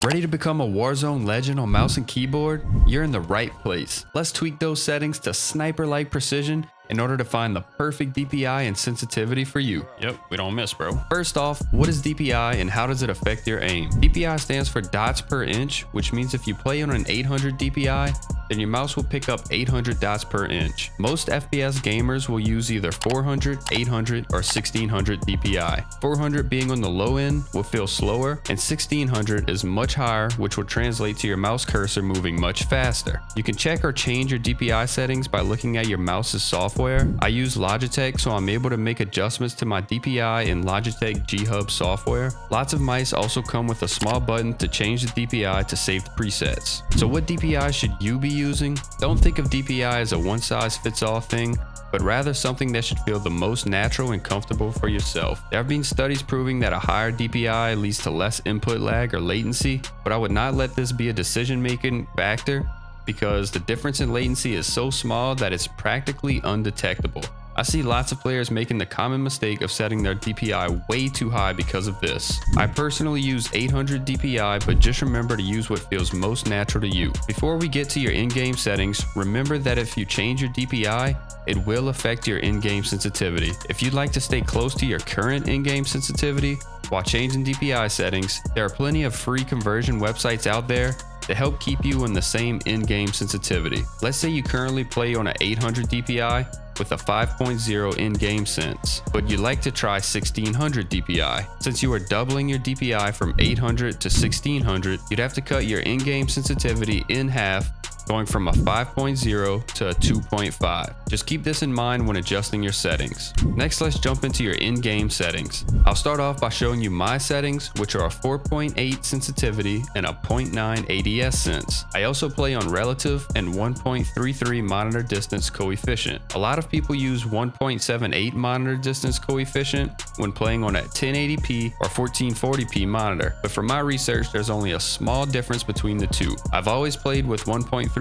Ready to become a Warzone legend on mouse and keyboard? You're in the right place. Let's tweak those settings to sniper-like precision in order to find the perfect DPI and sensitivity for you. Yep, we don't miss, bro. First off, what is DPI and how does it affect your aim? DPI stands for dots per inch, which means if you play on an 800 DPI, then your mouse will pick up 800 dots per inch. Most FPS gamers will use either 400, 800, or 1600 DPI. 400 being on the low end will feel slower, and 1600 is much higher, which will translate to your mouse cursor moving much faster. You can check or change your DPI settings by looking at your mouse's software. I use Logitech, so I'm able to make adjustments to my DPI in Logitech G-Hub software. Lots of mice also come with a small button to change the DPI to saved presets. So what DPI should you be using? Don't think of DPI as a one-size-fits-all thing, but rather something that should feel the most natural and comfortable for yourself. There have been studies proving that a higher DPI leads to less input lag or latency, but I would not let this be a decision-making factor because the difference in latency is so small that it's practically undetectable. I see lots of players making the common mistake of setting their DPI way too high because of this. I personally use 800 DPI, but just remember to use what feels most natural to you. Before we get to your in-game settings, remember that if you change your DPI, it will affect your in-game sensitivity. If you'd like to stay close to your current in-game sensitivity while changing DPI settings, there are plenty of free conversion websites out there to help keep you in the same in-game sensitivity. Let's say you currently play on an 800 DPI with a 5.0 in-game sense, but you'd like to try 1600 DPI. Since you are doubling your DPI from 800 to 1600, you'd have to cut your in-game sensitivity in half, going from a 5.0 to a 2.5. Just keep this in mind when adjusting your settings. Next, let's jump into your in-game settings. I'll start off by showing you my settings, which are a 4.8 sensitivity and a 0.9 ADS sense. I also play on relative and 1.33 monitor distance coefficient. A lot of people use 1.78 monitor distance coefficient when playing on a 1080p or 1440p monitor, but from my research, there's only a small difference between the two. I've always played with 1.33,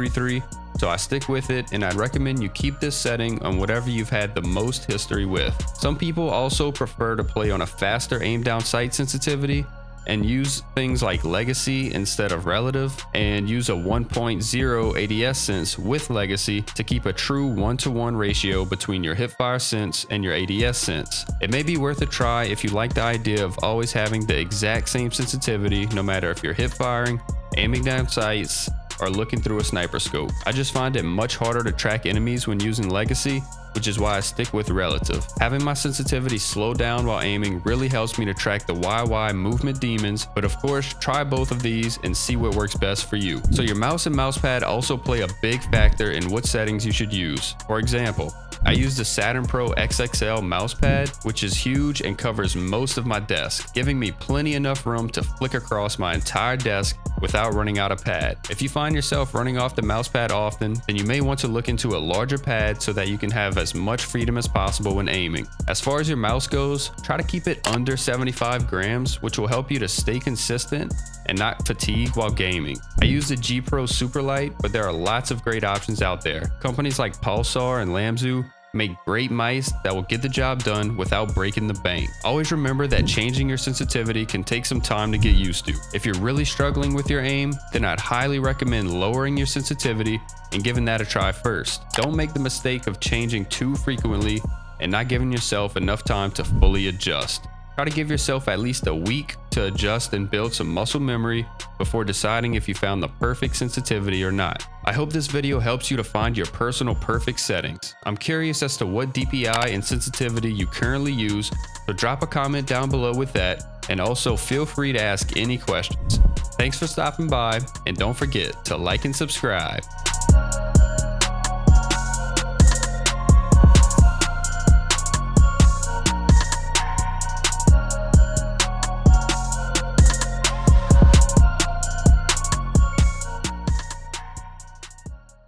so I stick with it, and I'd recommend you keep this setting on whatever you've had the most history with. Some people also prefer to play on a faster aim down sight sensitivity and use things like legacy instead of relative, and use a 1.0 ADS sense with legacy to keep a true 1-to-1 ratio between your hipfire sense and your ADS sense. It may be worth a try if you like the idea of always having the exact same sensitivity no matter if you're hip firing, aiming down sights, or looking through a sniper scope. I just find it much harder to track enemies when using legacy, which is why I stick with relative. Having my sensitivity slow down while aiming really helps me to track the YY movement demons, but of course, try both of these and see what works best for you. So your mouse and mousepad also play a big factor in what settings you should use. For example, I use the Saturn Pro XXL mousepad, which is huge and covers most of my desk, giving me plenty enough room to flick across my entire desk without running out of pad. If you find yourself running off the mousepad often, then you may want to look into a larger pad so that you can have as much freedom as possible when aiming. As far as your mouse goes, try to keep it under 75 grams, which will help you to stay consistent and not fatigue while gaming. I use the Dtreaux Superlight, but there are lots of great options out there. Companies like Pulsar and Lamzu make great mice that will get the job done without breaking the bank. Always remember that changing your sensitivity can take some time to get used to. If you're really struggling with your aim, then I'd highly recommend lowering your sensitivity and giving that a try first. Don't make the mistake of changing too frequently and not giving yourself enough time to fully adjust. Try to give yourself at least a week to adjust and build some muscle memory before deciding if you found the perfect sensitivity or not. I hope this video helps you to find your personal perfect settings. I'm curious as to what DPI and sensitivity you currently use, so drop a comment down below with that, and also feel free to ask any questions. Thanks for stopping by, and don't forget to like and subscribe.